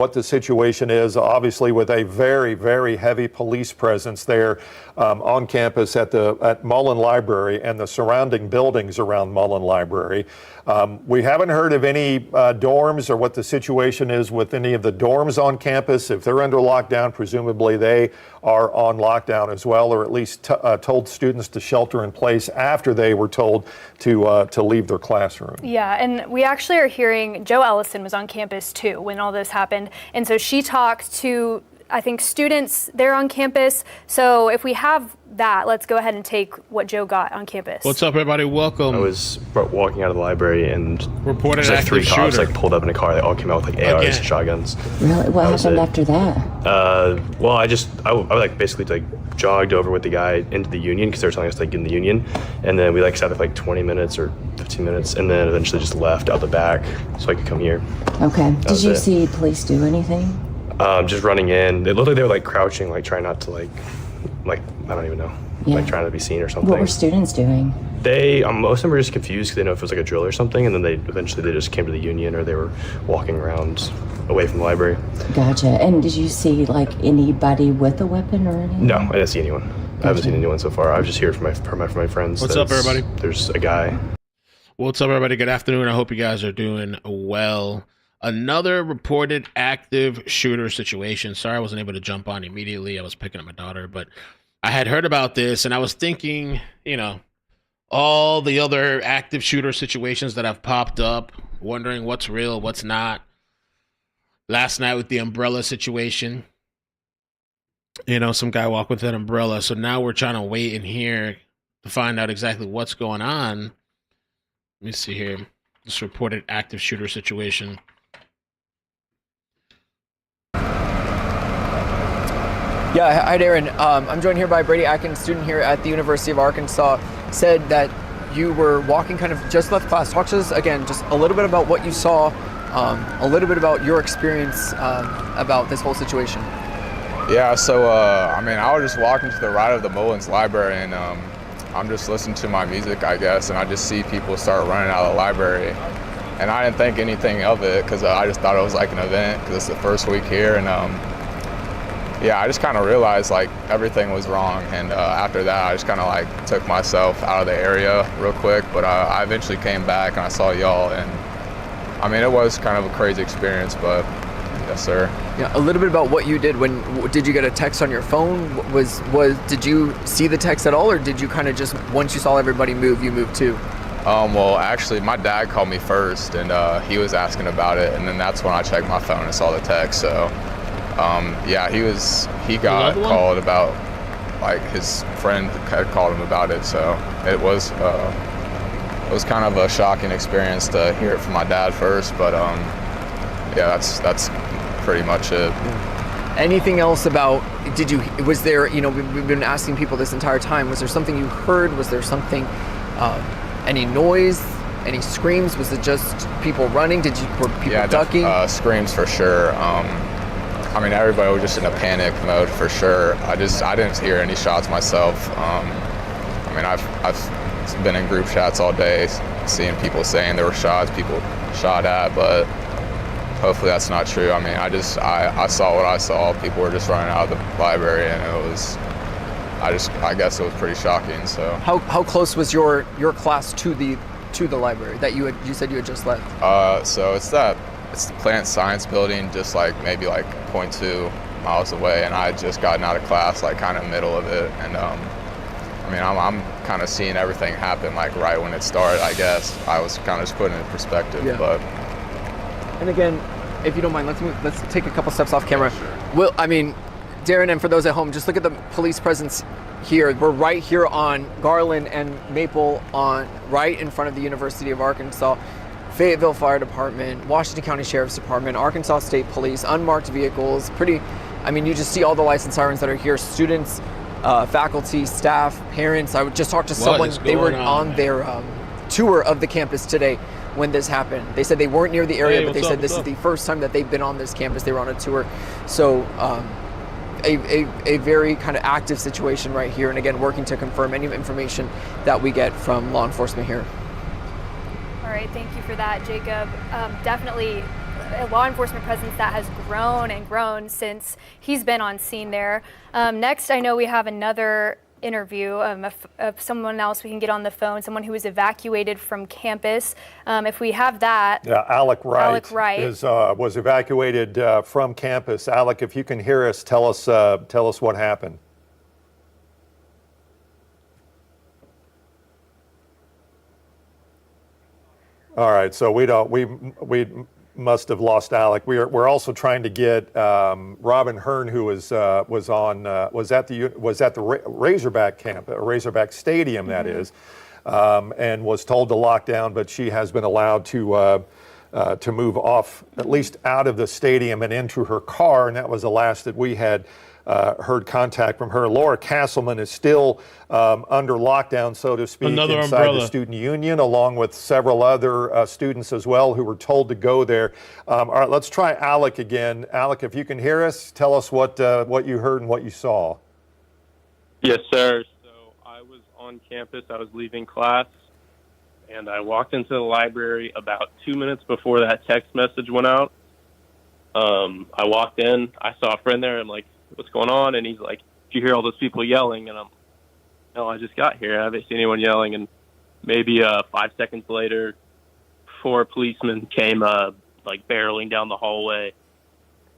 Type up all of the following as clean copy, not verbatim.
what the situation is, obviously with a very, very heavy police presence there on campus at Mullins Library and the surrounding buildings around Mullins Library. We haven't heard of any dorms or what the situation is with any of the dorms on campus. If they're under lockdown, presumably they are on lockdown as well, or at least told students to shelter in place after they were told to leave their classroom. Yeah, and we actually are hearing Joe Ellison was on campus too when all this happened. And so she talked to, I think, students there on campus. So if we have that, let's go ahead and take what Joe got on campus. What's up, everybody? Welcome. I was walking out of the library and reported like three cops shooter. pulled up in a car. They all came out with ARs and shotguns. Really? What happened after that? Well, I basically jogged over with the guy into the Union because they were telling us to get in the Union, and then we sat there for 20 minutes or 15 minutes, and then eventually just left out the back so I could come here. Okay. Did you see police do anything? Just running in. It looked like they were crouching, trying not to I don't even know, trying to be seen or something. What were students doing? They most of them were just confused because they didn't know if it was a drill or something, and then they just came to the Union, or they were walking around away from the library. Gotcha. And did you see anybody with a weapon or anything? No, I didn't see anyone. Gotcha. I haven't seen anyone so far. I've just heard from my friends. What's up, everybody? There's a guy. What's up, everybody? Good afternoon. I hope you guys are doing well. Another reported active shooter situation. Sorry I wasn't able to jump on immediately. I was picking up my daughter, but I had heard about this and I was thinking, all the other active shooter situations that have popped up, wondering what's real, what's not. Last night with the umbrella situation, some guy walked with an umbrella. So now we're trying to wait in here to find out exactly what's going on. Let me see here. This reported active shooter situation. Yeah, hi Darren. I'm joined here by Brady Atkins, student here at the University of Arkansas. Said that you were walking, kind of just left class. Talk to us again, just a little bit about what you saw, a little bit about your experience about this whole situation. Yeah, so I was just walking to the right of the Mullins Library, and I'm just listening to my music, I guess, and I just see people start running out of the library. And I didn't think anything of it because I just thought it was an event because it's the first week here, and I just kind of realized everything was wrong, and after that I just kind of took myself out of the area real quick, but I eventually came back and I saw y'all, and it was kind of a crazy experience, but yes sir. Yeah, a little bit about what you did. Did you get a text on your phone? Did you see the text at all, or did you kind of just, once you saw everybody move, you moved too? Well, actually my dad called me first, and he was asking about it, and then that's when I checked my phone and saw the text. So he got called about, his friend had called him about it, so it was kind of a shocking experience to hear it from my dad first, but that's pretty much it. Anything else about, was there, we've been asking people this entire time, was there something you heard? Was there something, any noise, any screams? Was it just people running? Were people ducking? Screams for sure. Everybody was just in a panic mode for sure. I didn't hear any shots myself. I've been in group chats all day, seeing people saying there were shots, people shot at, but hopefully that's not true. I saw what I saw. People were just running out of the library, and it was, I guess it was pretty shocking. So how close was your class to the library that you said you had just left? So it's the plant science building, just maybe 0.2 miles away, and I had just gotten out of class, kind of middle of it, and I'm kind of seeing everything happen right when it started. I guess I was kind of just putting it in perspective. Yeah. But and again, if you don't mind, let's take a couple steps off camera. Darren, and for those at home, just look at the police presence here. We're right here on Garland and Maple, right in front of the University of Arkansas. Fayetteville Fire Department, Washington County Sheriff's Department, Arkansas State Police, unmarked vehicles, you just see all the lights and sirens that are here. Students, faculty, staff, parents. I would just talk to someone. They were on their tour of the campus today when this happened. They said they weren't near the area, but they said this is the first time that they've been on this campus. They were on a tour. So a very kind of active situation right here. And again, working to confirm any information that we get from law enforcement here. All right, thank you for that, Jacob. Definitely a law enforcement presence that has grown and grown since he's been on scene there. Next, I know we have another interview of someone else we can get on the phone, someone who was evacuated from campus. If we have that. Yeah, Alec Wright, Alec Wright. was evacuated from campus. Alec, if you can hear us, tell us what happened. All right, so we must have lost Alec. We're also trying to get Robin Hearn, who was at the Razorback camp, Razorback Stadium, that is, and was told to lock down, but she has been allowed to move off, at least out of the stadium and into her car, and that was the last that we had heard contact from her. Laura Castleman is still under lockdown, so to speak, Another inside umbrella. the student union, along with several other students as well who were told to go there. All right, let's try Alec again. Alec, if you can hear us, tell us what you heard and what you saw. Yes, sir. So I was on campus. I was leaving class, and I walked into the library about 2 minutes before that text message went out. I walked in. I saw a friend there. I'm like, what's going on? And he's like, did you hear all those people yelling? And I'm, no, I just got here. I haven't seen anyone yelling. And maybe 5 seconds later, 4 policemen came like barreling down the hallway.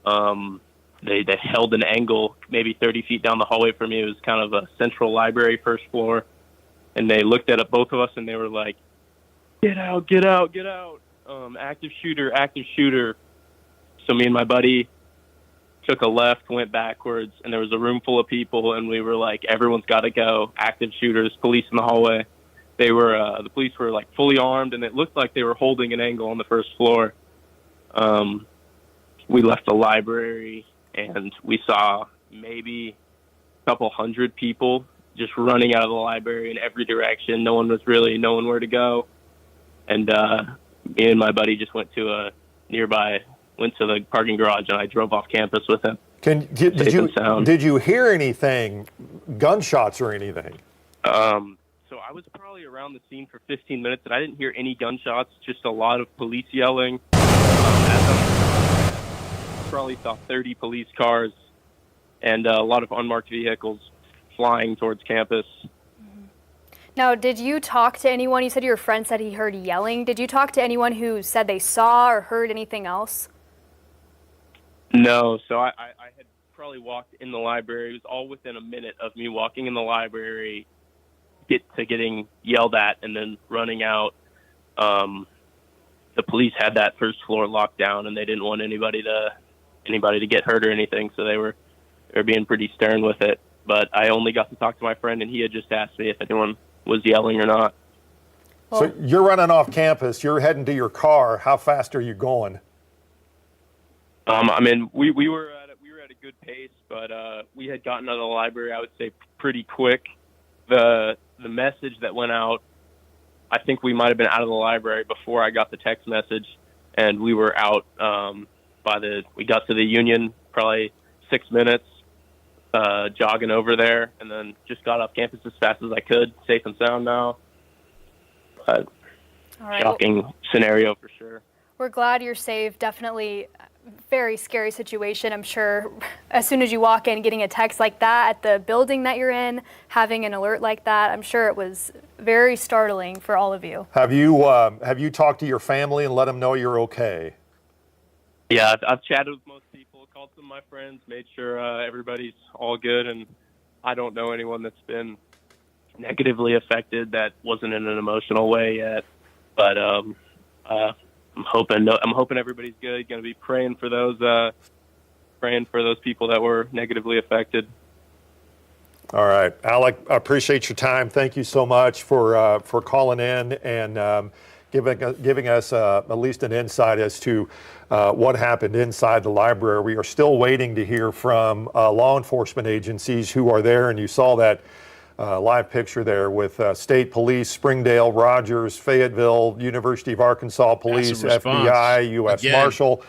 They held an angle maybe 30 feet down the hallway from me. It was kind of a central library, first floor. And they looked at both of us and they were like, get out, get out, get out. Active shooter, active shooter. So me and my buddy took a left, went backwards, and there was a room full of people, and we were like, everyone's got to go. Active shooters, police in the hallway. They were, the police were like fully armed, and it looked like they were holding an angle on the first floor. We left the library, and we saw maybe a couple hundred people just running out of the library in every direction. No one was really knowing where to go. And me and my buddy just went to the parking garage, and I drove off campus with him. Did you hear anything, gunshots or anything? So I was probably around the scene for 15 minutes, and I didn't hear any gunshots, just a lot of police yelling. Probably saw 30 police cars and a lot of unmarked vehicles flying towards campus. Now, did you talk to anyone? You said your friend said he heard yelling. Did you talk to anyone who said they saw or heard anything else? No, so I had probably walked in the library. It was all within a minute of me walking in the library, getting yelled at, and then running out. The police had that first floor locked down, and they didn't want anybody to get hurt or anything, so they were being pretty stern with it. But I only got to talk to my friend, and he had just asked me if anyone was yelling or not. So you're running off campus. You're heading to your car. How fast are you going? I mean, we were at a good pace, but we had gotten out of the library, I would say, pretty quick. The message that went out, I think we might have been out of the library before I got the text message, and we were out we got to the Union probably 6 minutes, jogging over there, and then just got off campus as fast as I could, safe and sound now. All right. Shocking scenario for sure. We're glad you're safe. Definitely very scary situation. I'm sure as soon as you walk in, getting a text like that at the building that you're in, having an alert like that, I'm sure it was very startling for all of you. Have you talked to your family and let them know you're okay? Yeah, I've chatted with most people, called some of my friends, made sure everybody's all good, and I don't know anyone that's been negatively affected that wasn't in an emotional way yet. But I'm hoping everybody's good. Going to be praying for those people that were negatively affected. All right, Alec, I appreciate your time. Thank you so much for calling in and giving us at least an insight as to what happened inside the library. We are still waiting to hear from law enforcement agencies who are there, and you saw that live picture there with State Police, Springdale, Rogers, Fayetteville, University of Arkansas Police, FBI, U.S. Marshal.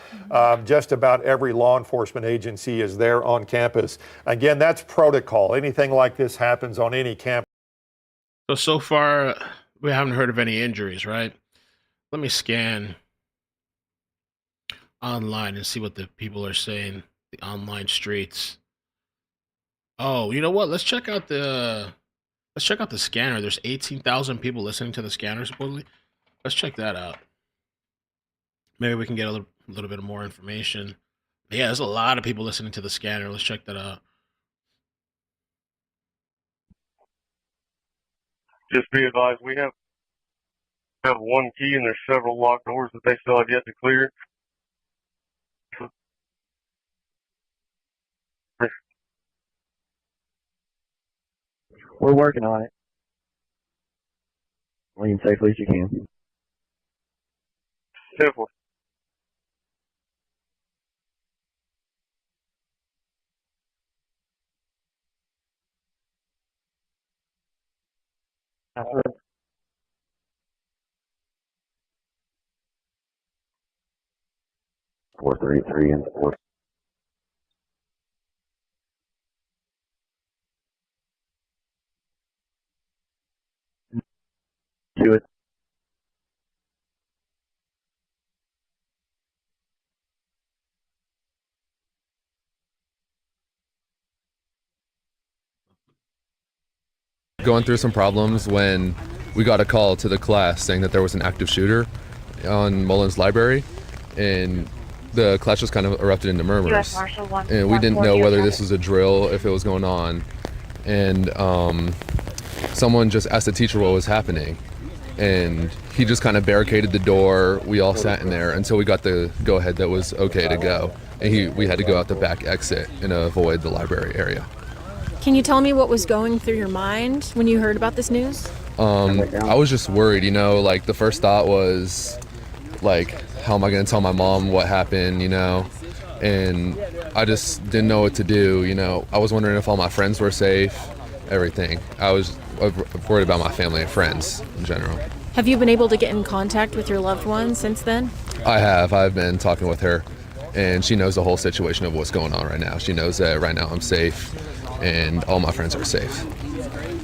Just about every law enforcement agency is there on campus. Again, that's protocol. Anything like this happens on any campus. So far, we haven't heard of any injuries, right? Let me scan. online and see what the people are saying. The online streets. Oh, you know what? Let's check out the scanner. There's 18,000 people listening to the scanner supposedly. Let's check that out. Maybe we can get a little bit more information. Yeah, there's a lot of people listening to the scanner. Let's check that out. Just be advised, we have one key and there's several locked doors that they still have yet to clear. We're working on it. Leave safely as you can. Simple. After 433 and 4. Do it. Going through some problems when we got a call to the class saying that there was an active shooter on Mullins Library, and the class just kind of erupted into murmurs. And we didn't know whether this was a drill, if it was going on. And someone just asked the teacher what was happening. And he just kind of barricaded the door. We all sat in there until we got the go-ahead that was okay to go. And we had to go out the back exit and avoid the library area. Can you tell me what was going through your mind when you heard about this news? I was just worried, like the first thought was like, how am I going to tell my mom what happened, and I just didn't know what to do. I was wondering if all my friends were safe, everything. I was worried about my family and friends in general. Have you been able to get in contact with your loved one since then? I've been talking with her, and she knows the whole situation of what's going on right now. She knows that right now I'm safe and all my friends are safe.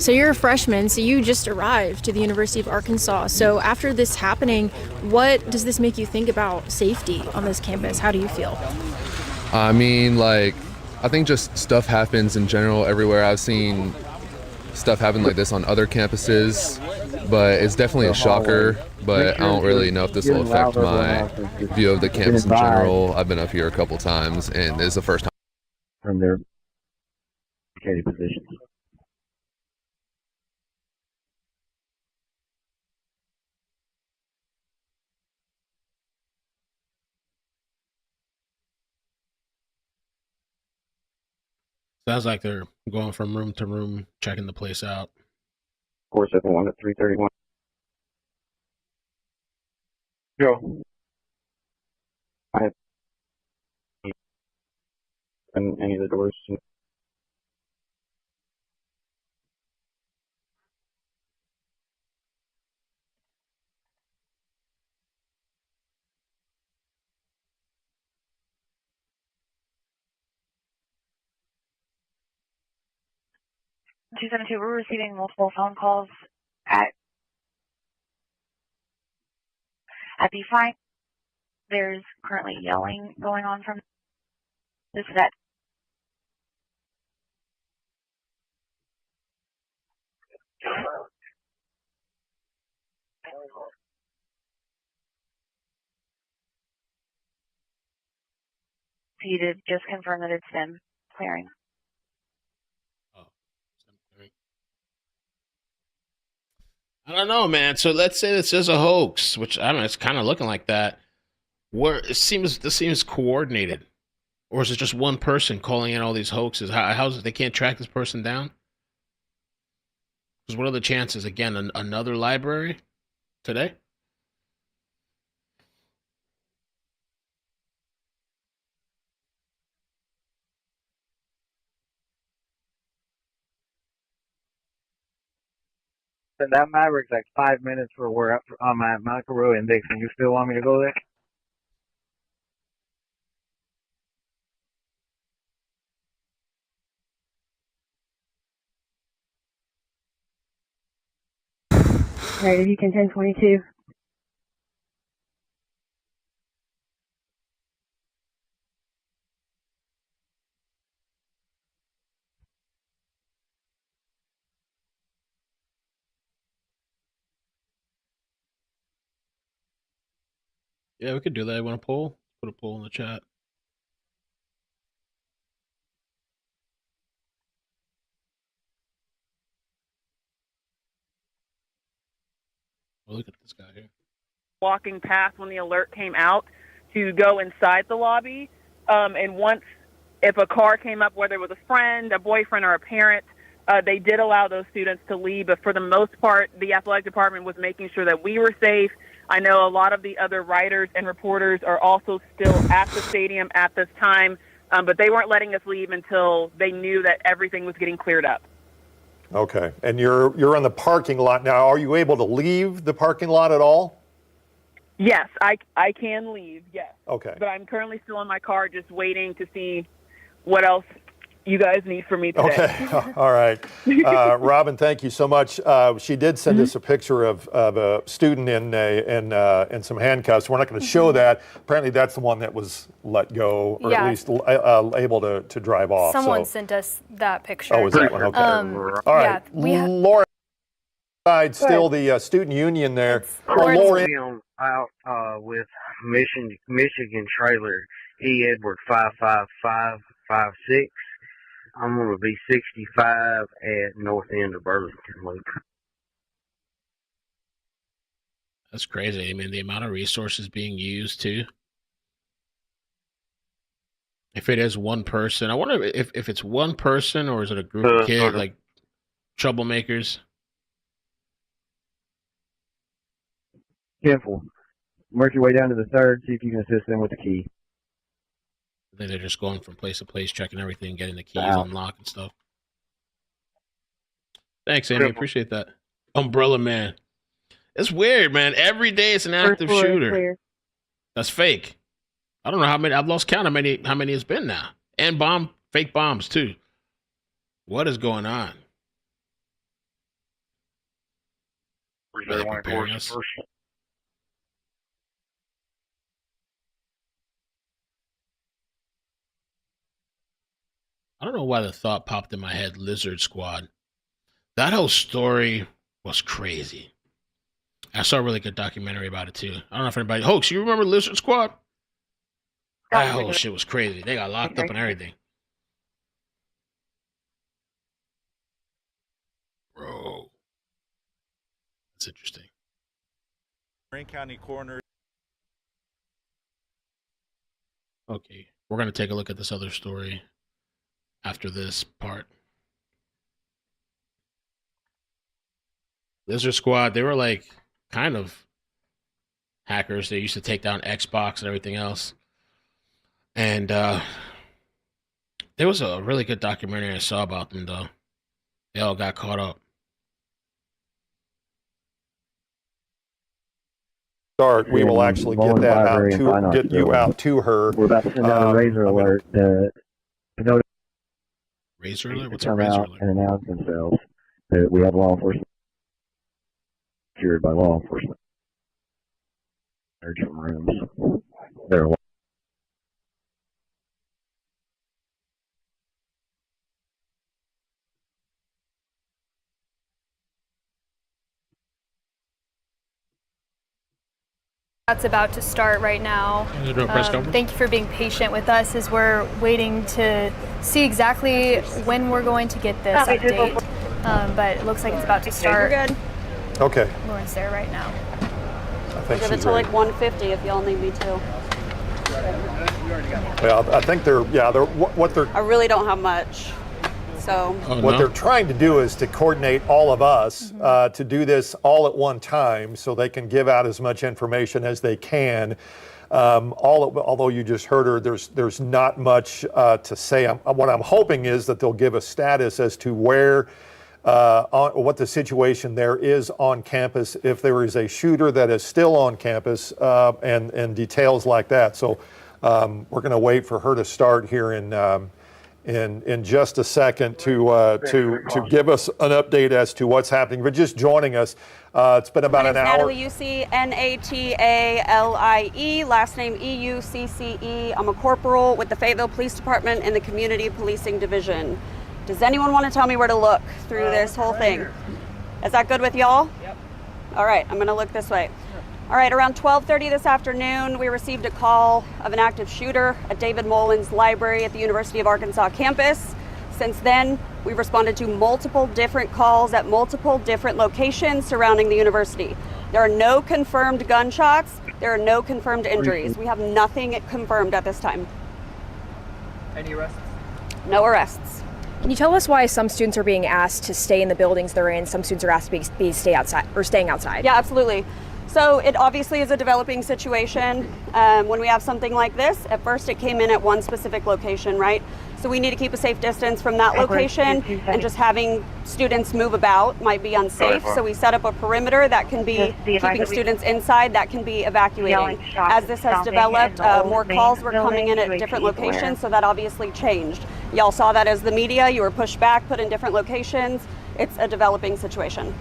So you're a freshman, so you just arrived to the University of Arkansas. So after this happening, what does this make you think about safety on this campus? How do you feel? I mean, I think just stuff happens in general everywhere. I've seen stuff happen like this on other campuses, but it's definitely a shocker. But I don't really know if this will affect my view of the campus in general. I've been up here a couple times, and it's the first time. From their educated positions. Sounds like they're going from room to room, checking the place out. 471 at 331. Go. I have any of the doors. 272, we're receiving multiple phone calls at the fight. There's currently yelling going on from this vet. You to just confirm that it's them clearing. I don't know, man. So let's say this is a hoax, which I don't know. It's kind of looking like that. Where this seems coordinated, or is it just one person calling in all these hoaxes? How's it they can't track this person down? Because what are the chances? Again, another library today. And that Maverick's like 5 minutes for where on my Michael Road in Dixon. You still want me to go there? All right, if you can 1022. Yeah, we could do that. You want a poll? Put a poll in the chat. Oh, look at this guy here. Walking past when the alert came out to go inside the lobby. And once, if a car came up, whether it was a friend, a boyfriend, or a parent, they did allow those students to leave. But for the most part, the athletic department was making sure that we were safe. I know a lot of the other writers and reporters are also still at the stadium at this time, but they weren't letting us leave until they knew that everything was getting cleared up. Okay, and you're in the parking lot now. Are you able to leave the parking lot at all? Yes, I can leave, yes. Okay. But I'm currently still in my car just waiting to see what else you guys need from me today. Okay, all right. Robin, thank you so much. She did send us a picture of a student in some handcuffs. We're not going to show that. Apparently that's the one that was let go, or at least able to drive off. Someone sent us that picture. Oh, is that one? Okay. All right. Yeah, Laura, still the student union there. Laura, out with Michigan trailer E. Edward 55556. I'm going to be 65 at north end of Burlington Loop. That's crazy. I mean, the amount of resources being used too. If it is one person, I wonder if it's one person or is it a group of kids, like troublemakers? Careful. Work your way down to the third, see if you can assist them with the key. I think they're just going from place to place, checking everything, getting the keys unlocked and stuff. Thanks, Amy. Appreciate that. Umbrella Man. It's weird, man. Every day it's an active shooter. That's fake. I don't know how many. I've lost count how many it's been now. And fake bombs too. What is going on? Really preparing us. I don't know why the thought popped in my head, Lizard Squad. That whole story was crazy. I saw a really good documentary about it too. I don't know if anybody... Hoax, you remember Lizard Squad? That whole shit was crazy. They got locked up and everything. Bro. That's interesting. Marin County Coroner. Okay, we're going to take a look at this other story after this part. Lizard Squad, they were like kind of hackers. They used to take down Xbox and everything else. And there was a really good documentary I saw about them, though. They all got caught up. We will actually get that out to get you out to her. We're about to send out a RazALERT to notify RazALERT? What's a come out RazALERT? and announce themselves that we have law enforcement secured by law enforcement. Search from rooms. They're That's about to start right now. Thank you for being patient with us as we're waiting to see exactly when we're going to get this update. But it looks like it's about to start. We're good. Okay. Lauren's there right now. I think We'll give it she's to ready. like 150 if y'all need me to. Well, I think they're what they're I really don't have much. So what they're trying to do is to coordinate all of us to do this all at one time so they can give out as much information as they can. Although you just heard her, there's not much to say. What I'm hoping is that they'll give a status as to where, what the situation there is on campus, if there is a shooter that is still on campus, and details like that. So we're going to wait for her to start here in just a second to give us an update as to what's happening. But just joining us, it's been about an hour. Natalie, UCNATALIE, last name EUCCE. I'm a corporal with the Fayetteville Police Department in the Community Policing Division. Does anyone want to tell me where to look through this whole thing? Is that good with y'all? Yep. All right, I'm going to look this way. All right, around 12:30 this afternoon, we received a call of an active shooter at David Mullins Library at the University of Arkansas campus. Since then, we've responded to multiple different calls at multiple different locations surrounding the university. There are no confirmed gunshots. There are no confirmed injuries. We have nothing confirmed at this time. Any arrests? No arrests. Can you tell us why some students are being asked to stay in the buildings they're in, some students are asked to stay outside or staying outside? Yeah, absolutely. So it obviously is a developing situation. When we have something like this, at first it came in at one specific location, right? So we need to keep a safe distance from that location, and just having students move about might be unsafe. So we set up a perimeter that can be keeping students inside, that can be evacuating. As this has developed, more calls were coming in at different locations, so that obviously changed. Y'all saw that as the media, you were pushed back, put in different locations. It's a developing situation.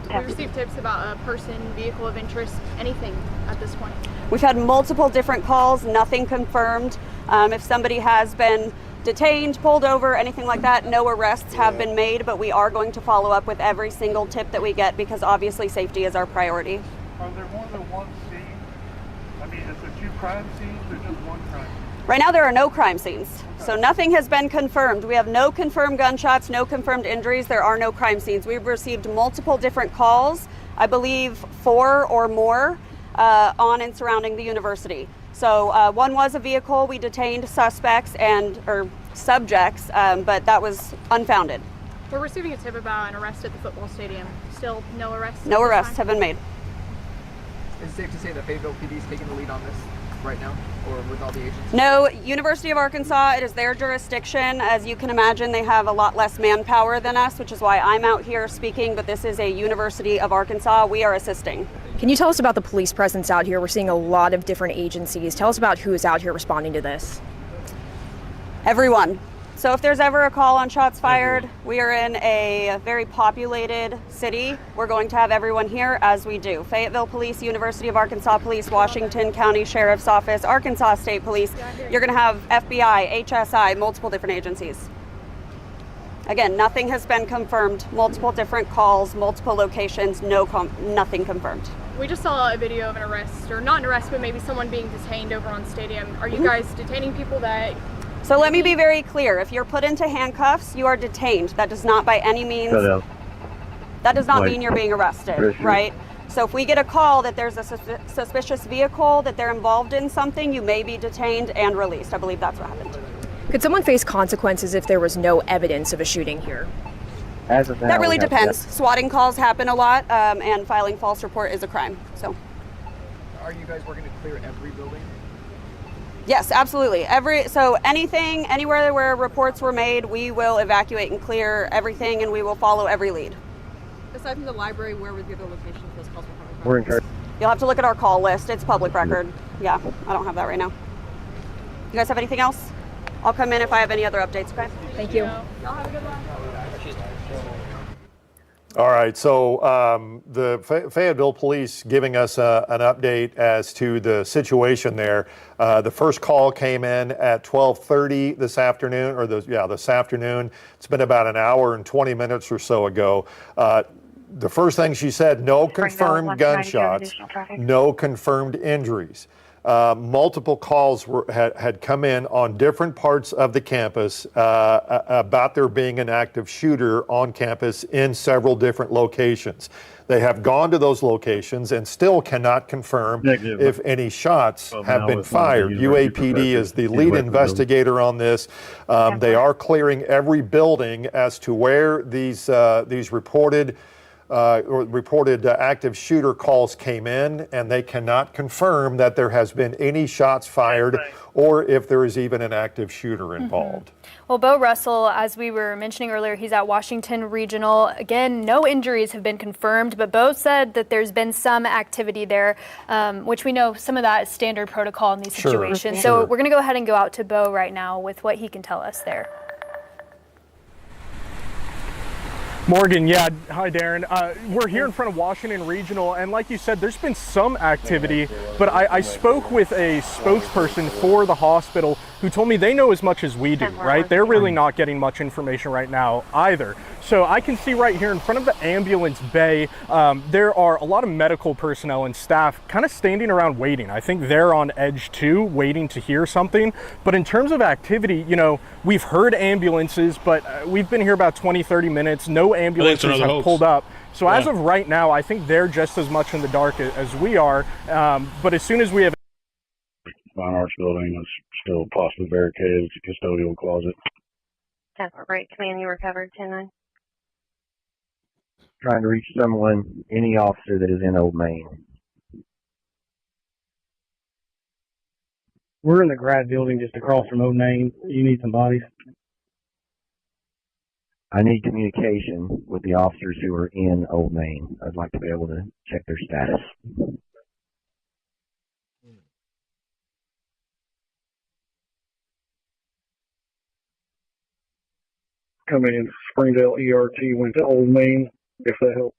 Have we received tips about a person, vehicle of interest, anything at this point? We've had multiple different calls, nothing confirmed. If somebody has been detained, pulled over, anything like that, no arrests have been made, but we are going to follow up with every single tip that we get because obviously safety is our priority. Are there more than one scene? I mean, is there 2 crime scenes or just one crime scene? Right now there are no crime scenes, so nothing has been confirmed. We have no confirmed gunshots, no confirmed injuries. There are no crime scenes. We've received multiple different calls, I believe 4 or more, on and surrounding the university. So one was a vehicle. We detained suspects or subjects, but that was unfounded. We're receiving a tip about an arrest at the football stadium. Still no arrests? No arrests have been made. Is it safe to say that Fayetteville PD is taking the lead on this right now, or with all the agencies? No, University of Arkansas, it is their jurisdiction. As you can imagine, they have a lot less manpower than us, which is why I'm out here speaking, but this is a University of Arkansas. We are assisting. Can you tell us about the police presence out here? We're seeing a lot of different agencies. Tell us about who is out here responding to this. Everyone. So if there's ever a call on shots fired, we are in a very populated city. We're going to have everyone here, as we do. Fayetteville Police, University of Arkansas Police, Washington County Sheriff's Office, Arkansas State Police. You're going to have FBI, HSI, multiple different agencies. Again, nothing has been confirmed. Multiple different calls, multiple locations, nothing confirmed. We just saw a video of an arrest, or not an arrest, but maybe someone being detained over on Stadium. Are you guys detaining people that... So let me be very clear. If you're put into handcuffs, you are detained. That does not by any means, that does not mean you're being arrested, right? So if we get a call that there's a suspicious vehicle, that they're involved in something, you may be detained and released. I believe that's what happened. Could someone face consequences if there was no evidence of a shooting here? As of now, that really depends. Swatting calls happen a lot, and filing false report is a crime. So, are you guys working to clear every building? Yes, absolutely. So anything, anywhere where reports were made, we will evacuate and clear everything, and we will follow every lead. Aside from the library, where were the other locations those calls were coming from? We're in charge. You'll have to look at our call list. It's public record. Yeah, I don't have that right now. You guys have anything else? I'll come in if I have any other updates, okay? Thank you. Y'all have a good one. All right, so the Fayetteville Police giving us an update as to the situation there. The first call came in at 12:30 this afternoon, or this afternoon. It's been about an hour and 20 minutes or so ago. The first thing she said, no confirmed gunshots, no confirmed injuries. Multiple calls had come in on different parts of the campus about there being an active shooter on campus in several different locations. They have gone to those locations and still cannot confirm if any shots have been fired. UAPD is the lead investigator on this. They are clearing every building as to where these reported active shooter calls came in, and they cannot confirm that there has been any shots fired or if there is even an active shooter involved. Well, Bo Russell, as we were mentioning earlier, he's at Washington Regional. Again, no injuries have been confirmed, but Bo said that there's been some activity there, which we know some of that is standard protocol in these situations. So we're going to go ahead and go out to Bo right now with what he can tell us there. Morgan, yeah, hi Darren. We're here in front of Washington Regional, and like you said, there's been some activity, but I spoke with a spokesperson for the hospital who told me they know as much as we do, right? They're really not getting much information right now either. So I can see right here in front of the ambulance bay, there are a lot of medical personnel and staff kind of standing around waiting. I think they're on edge too, waiting to hear something. But in terms of activity, you know, we've heard ambulances, but we've been here about 20, 30 minutes. No ambulances have pulled up. So as of right now, I think they're just as much in the dark as we are. But as soon as we have Fine Arts building is still possibly barricaded. It's a custodial closet. Transport break. Command, you recovered 10-9. Trying to reach someone, any officer that is in Old Main. We're in the grad building just across from Old Main. You need some bodies? I need communication with the officers who are in Old Main. I'd like to be able to check their status. Coming in Springdale ERT went to Old Main, if that helps.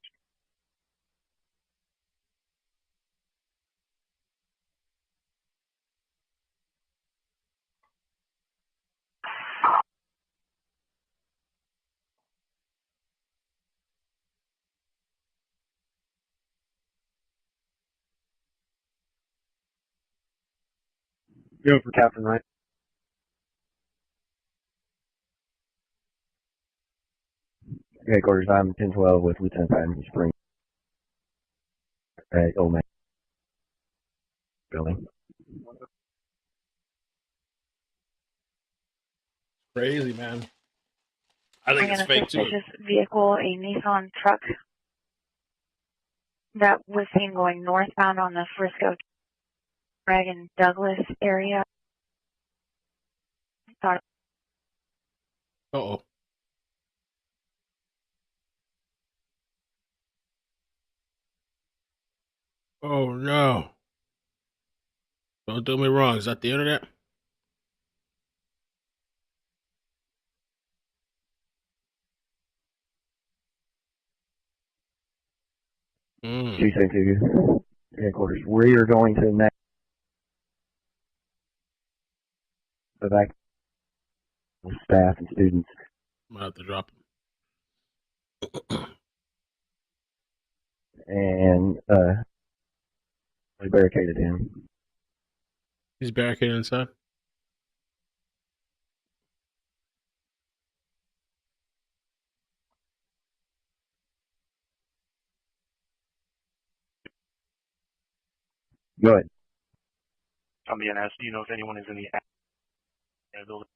Go for Captain Wright. Headquarters, I'm 1012 with Lieutenant Patton Spring at Old Main building. Crazy, man. I think it's fake too. Suspicious vehicle, a Nissan truck that was seen going northbound on the Frisco Dragon Douglas area. Uh-oh. Oh no. Don't do me wrong. Is that the internet? Two headquarters. We are going to next. The back with staff and students. I'm gonna have to drop him. And we barricaded him. He's barricaded inside. Go ahead. I'm being asked, do you know if anyone is in the building?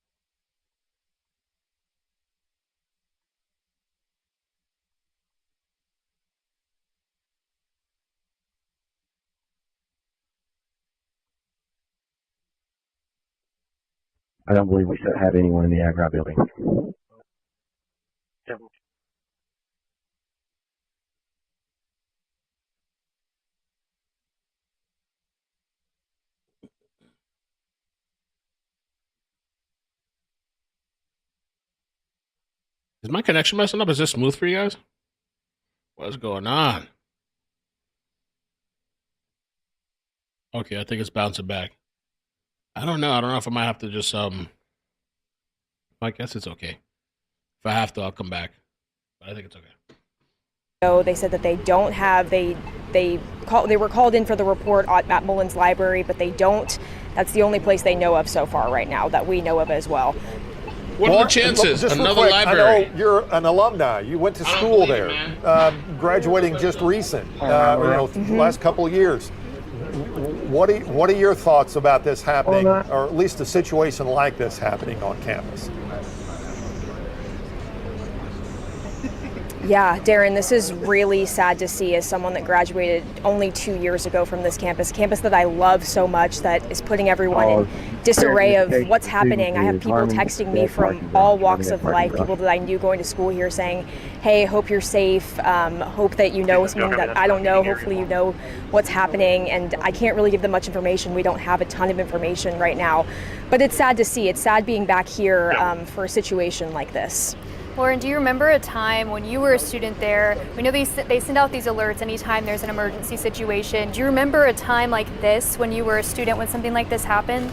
I don't believe we have anyone in the Agri building. Is my connection messing up? Is this smooth for you guys? What's going on? Okay, I think it's bouncing back. I don't know. I don't know if I might have to just I guess it's okay. If I have to, I'll come back. But I think it's okay. So they said that they don't have they were called in for the report at Mullins Library, but they don't. That's the only place they know of so far right now that we know of as well. What are the chances? Just Another quick, library. I know you're an alumni. You went to school there, graduating just recent, last couple of years. What are your thoughts about this happening, or at least a situation like this happening on campus? Yeah, Darren, this is really sad to see as someone that graduated only 2 years ago from this campus, a campus that I love so much that is putting everyone in disarray of what's happening. I have people texting me from all walks of life, people that I knew going to school here saying, hey, hope you're safe, hope that you know something that I don't know, hopefully you know what's happening, and I can't really give them much information. We don't have a ton of information right now, but it's sad to see. It's sad being back here for a situation like this. Lauren, do you remember a time when you were a student there? We know they send out these alerts anytime there's an emergency situation. Do you remember a time like this when you were a student when something like this happened?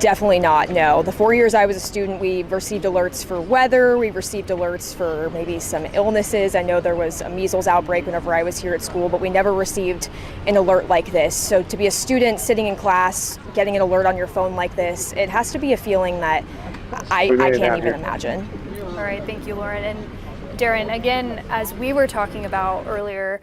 Definitely not, no. The 4 years I was a student, we received alerts for weather, we received alerts for maybe some illnesses. I know there was a measles outbreak whenever I was here at school, but we never received an alert like this. So to be a student sitting in class, getting an alert on your phone like this, it has to be a feeling that I can't even imagine. All right, thank you, Lauren. And Darren, again, as we were talking about earlier,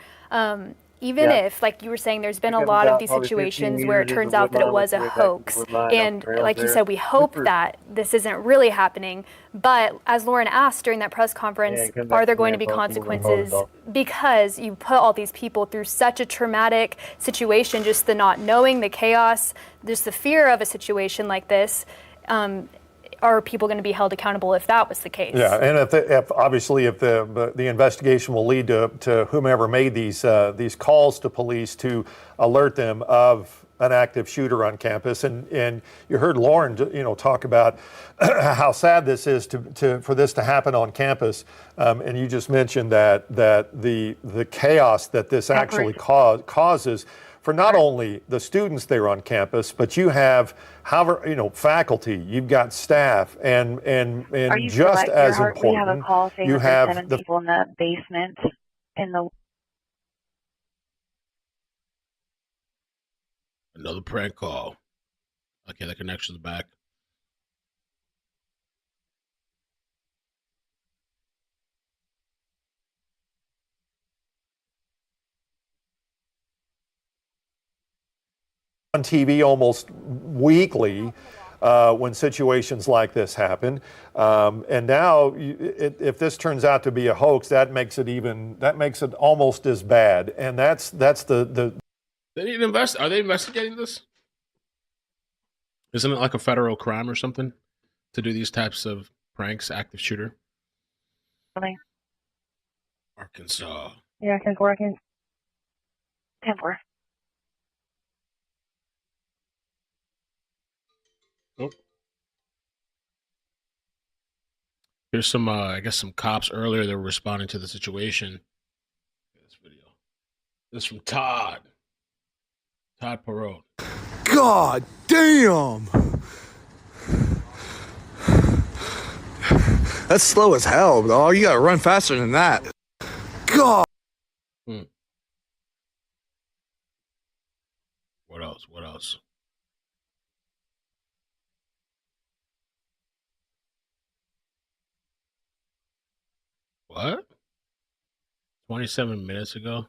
even if, like you were saying, there's been a lot of these situations where it turns out that it was a hoax. And like you said, we hope that this isn't really happening. But as Lauren asked during that press conference, are there going to be consequences because you put all these people through such a traumatic situation, just the not knowing, the chaos, just the fear of a situation like this? Are people going to be held accountable if that was the case? Yeah, and if obviously if the investigation will lead to whomever made these calls to police to alert them of an active shooter on campus, and you heard Lauren, talk about how sad this is for this to happen on campus, and you just mentioned that the chaos that this actually causes for not only the students there on campus, but you have, faculty, you've got staff, and just as important, we have a call saying you that there's have 7 people in the basement in the. Another prank call. Okay, the connection's back. on TV almost weekly when situations like this happen, and now if this turns out to be a hoax, that makes it almost as bad. And that's the. They need to invest. Are they investigating this? Isn't it like a federal crime or something to do these types of pranks? Active shooter. Arkansas. Yeah, 10-4. 10-4. Oh. Here's some, I guess, some cops earlier that were responding to the situation. This video. This is from Todd Perot. God damn! That's slow as hell, dog. You gotta run faster than that. God. What else? What? 27 minutes ago?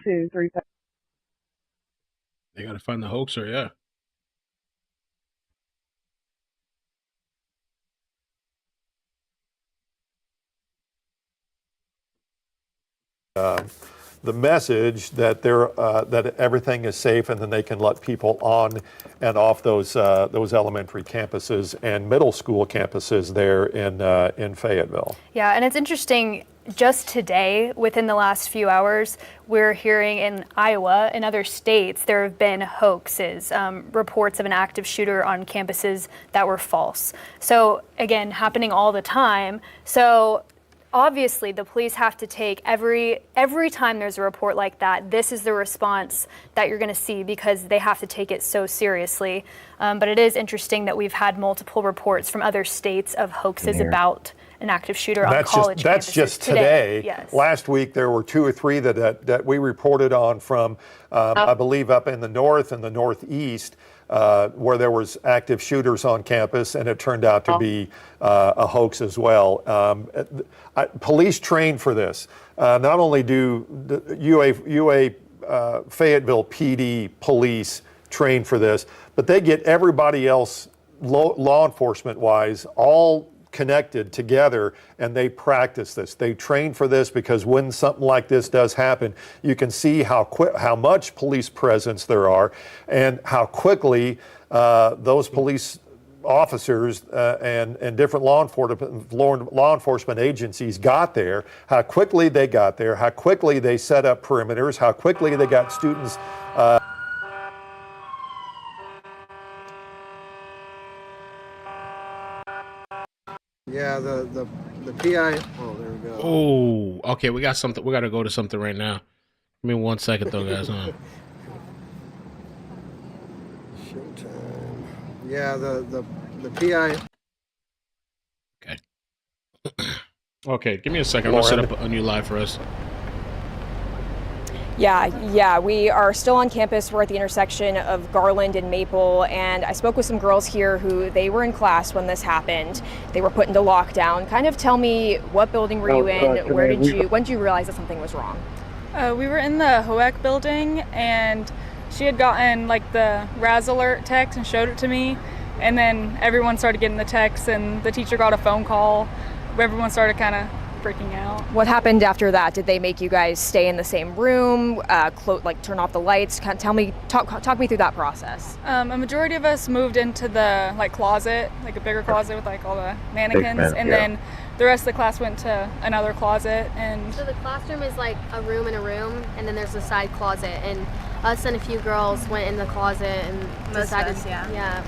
Two, three. They gotta find the hoaxer, yeah. The message that that everything is safe, and then they can let people on and off those elementary campuses and middle school campuses there in Fayetteville. Yeah, and it's interesting. Just today, within the last few hours, we're hearing in Iowa and other states there have been hoaxes, reports of an active shooter on campuses that were false. So again, happening all the time. So obviously, the police have to take every time there's a report like that, this is the response that you're going to see because they have to take it so seriously. But it is interesting that we've had multiple reports from other states of hoaxes about an active shooter on college campuses. That's just today. Yes. Last week there were 2 or 3 that we reported on from, I believe, up in the north and the northeast, where there was active shooters on campus, and it turned out to be a hoax as well. Police train for this. Not only do the UA Fayetteville PD police train for this, but they get everybody else law enforcement wise all connected together, and they practice this. They train for this because when something like this does happen, you can see how much police presence there are, and how quickly those police officers and different law enforcement agencies got there, how quickly they got there, how quickly they set up perimeters, how quickly they got students. Yeah, the PI. Oh, there we go. Oh, okay. We got something. We got to go to something right now. Give me 1 second, though, guys. Showtime. Yeah, the PI. Okay. Okay, give me a second. I'm gonna set up a new live for us. Yeah, we are still on campus. We're at the intersection of Garland and Maple, and I spoke with some girls here who they were in class when this happened. They were put into lockdown. Kind of tell me, what building were you in? When did you realize that something was wrong? We were in the HOAC building, and she had gotten like the RazALERT text and showed it to me, and then everyone started getting the text, and the teacher got a phone call. Everyone started kind of freaking out. What happened after that? Did they make you guys stay in the same room, turn off the lights? Talk me through that process. A majority of us moved into the closet, like a bigger closet with like all the mannequins, and then the rest of the class went to another closet. And so the classroom is like a room in a room, and then there's a side closet, and us and a few girls went in the closet and decided,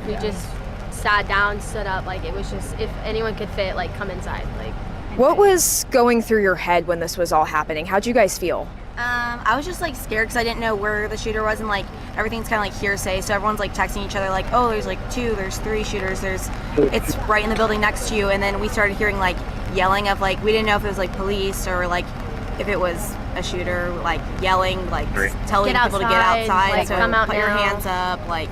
we just sat down, stood up, like it was just, if anyone could fit, like come inside, like. What was going through your head when this was all happening? How'd you guys feel? I was just like scared because I didn't know where the shooter was, and like everything's kind of like hearsay, so everyone's like texting each other like, oh, there's like 2, there's 3 shooters, it's right in the building next to you. And then we started hearing like yelling of like, we didn't know if it was like police or like if it was a shooter, like yelling, like telling people to get outside, like, so come out put your now. hands up, like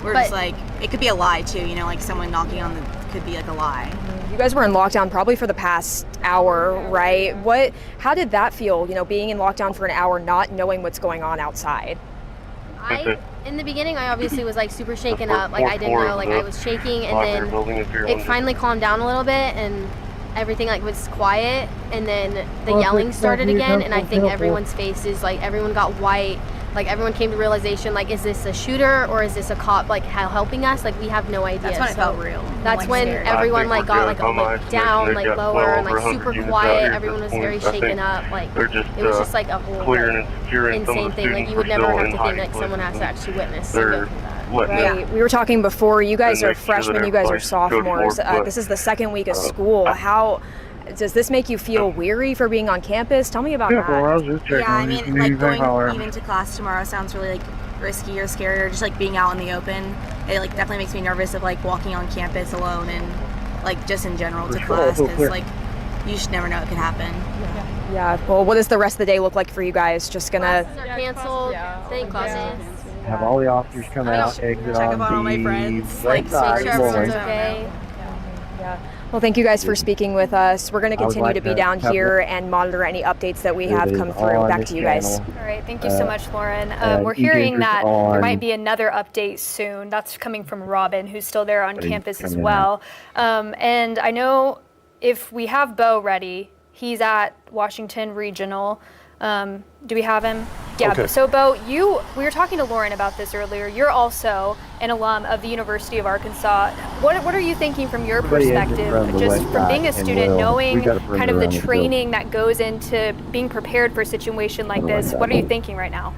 just like, it could be a lie too, you know, like someone knocking on could be like a lie. You guys were in lockdown probably for the past hour, right? How did that feel, being in lockdown for an hour, not knowing what's going on outside? In the beginning, I obviously was like super shaken up, like I didn't know, like I was shaking, and then it finally calmed down a little bit, and everything like was quiet, and then the yelling started again, and I think everyone's faces, like everyone got white. Like everyone came to realization, like, is this a shooter or is this a cop, like helping us? Like we have no idea. That's when it felt real. That's like, when scared. everyone like got like down, like lower, and like super quiet. Everyone was very shaken up. Like it was just like a whole insane thing. Like you would never have to think like someone has to actually witness and go through that. Right. We were talking before. You guys are freshmen. You guys are sophomores. This is the second week of school. How does this make you feel weary for being on campus? Tell me about that. I mean, like going even to class tomorrow sounds really like risky or scary, or just like being out in the open. It like definitely makes me nervous of like walking on campus alone and like just in general to class, because like you just never know what could happen. Yeah. Well, what does the rest of the day look like for you guys? Just gonna classes are canceled. Thank classes. Have all the officers come out, exit check on up on all my friends, like make sure everyone's okay. Well, thank you guys for speaking with us. We're going to continue to be down here and monitor any updates that we have come through. Back to you guys. All right, thank you so much, Lauren. We're hearing that there might be another update soon. That's coming from Robin, who's still there on campus as well. And I know if we have Bo ready, he's at Washington Regional. Do we have him? Yeah. Okay. So Bo, we were talking to Lauren about this earlier. You're also an alum of the University of Arkansas. What are you thinking from your perspective, just from being a student, knowing kind of the training that goes into being prepared for a situation like this? What are you thinking right now?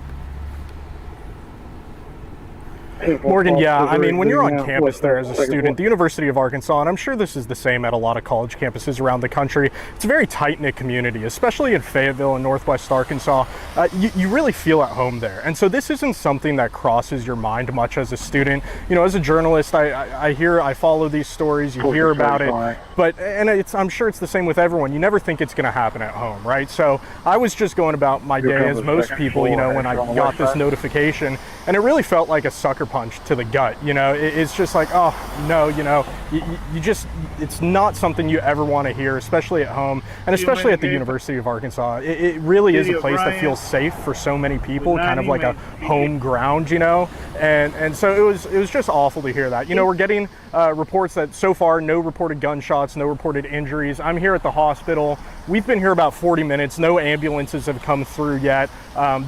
Morgan, yeah, I mean, when you're on campus there as a student, the University of Arkansas, and I'm sure this is the same at a lot of college campuses around the country, it's a very tight-knit community, especially in Fayetteville and Northwest Arkansas. You really feel at home there. And so this isn't something that crosses your mind much as a student. You know, as a journalist, I follow these stories, you hear about it, but, and I'm sure it's the same with everyone. You never think it's going to happen at home, right? So I was just going about my day as most people, you know, when I got this notification, and it really felt like a sucker punch to the gut. You know, it's just like, oh no, you know, you just, it's not something you ever want to hear, especially at home, and especially at the University of Arkansas. It really is a place that feels safe for so many people, kind of like a home ground, you know, and so it was just awful to hear that. You know, we're getting reports that so far no reported gunshots, no reported injuries. I'm here at the hospital. We've been here about 40 minutes. No ambulances have come through yet.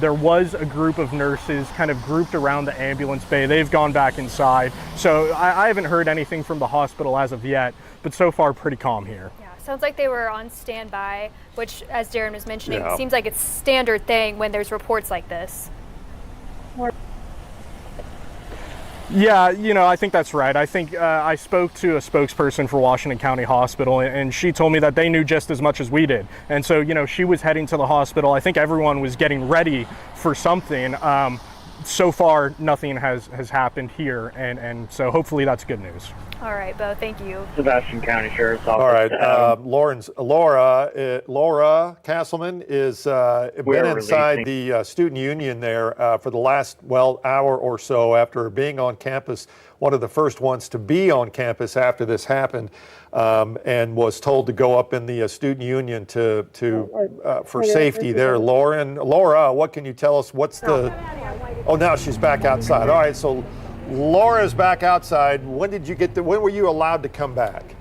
There was a group of nurses kind of grouped around the ambulance bay. They've gone back inside. So I haven't heard anything from the hospital as of yet, but so far pretty calm here. Yeah, sounds like they were on standby, which, as Darren was mentioning, seems like it's standard thing when there's reports like this. Yeah, you know, I think that's right. I think I spoke to a spokesperson for Washington County Hospital, and she told me that they knew just as much as we did. And so, you know, she was heading to the hospital. I think everyone was getting ready for something. So far, nothing has happened here, and so hopefully that's good news. All right, Bo, thank you. Sebastian County Sheriff's Office. All right, Laura Castleman is been inside the student union there for the last, hour or so after being on campus, one of the first ones to be on campus after this happened, and was told to go up in the student union for safety there. Laura, what can you tell us? What's the... Oh, now she's back outside. All right, so Laura's back outside. When when were you allowed to come back?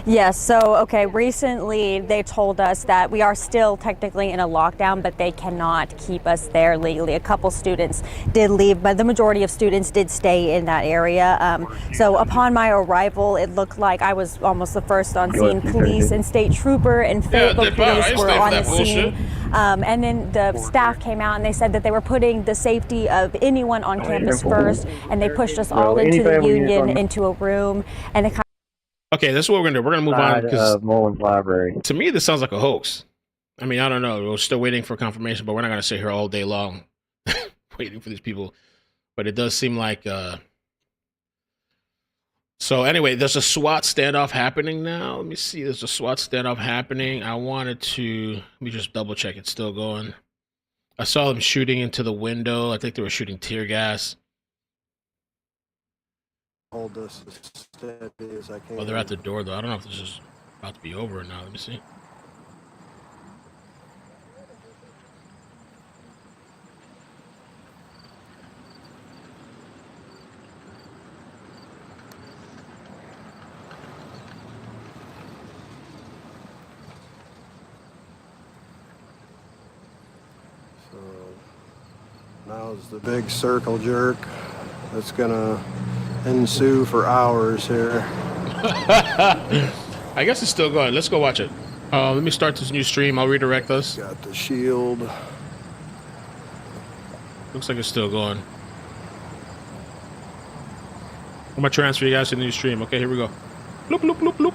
Yes, so recently they told us that we are still technically in a lockdown, but they cannot keep us there legally. A couple students did leave, but the majority of students did stay in that area. So upon my arrival, it looked like I was almost the first on scene. Police and state trooper and Fayetteville Police were on the scene. And then the staff came out and they said that they were putting the safety of anyone on campus first, and they pushed us all into the union, into a room, and they Okay, this is what we're gonna do. We're gonna move on because Mullins Library. To me, this sounds like a hoax. I mean, I don't know. We're still waiting for confirmation, but we're not gonna sit here all day long waiting for these people. But it does seem like. So anyway, there's a SWAT standoff happening now. Let me see. There's a SWAT standoff happening. I wanted to. Let me just double check. It's still going. I saw them shooting into the window. I think they were shooting tear gas. Hold this as steady as I can. Oh, they're at the door, though. I don't know if this is about to be over or not. Let me see. So now's the big circle jerk that's gonna ensue for hours here. I guess it's still going. Let's go watch it. Let me start this new stream. I'll redirect us. Got the shield. Looks like it's still going. I'm gonna transfer you guys to the new stream. Okay, here we go. Bloop, bloop, bloop, bloop.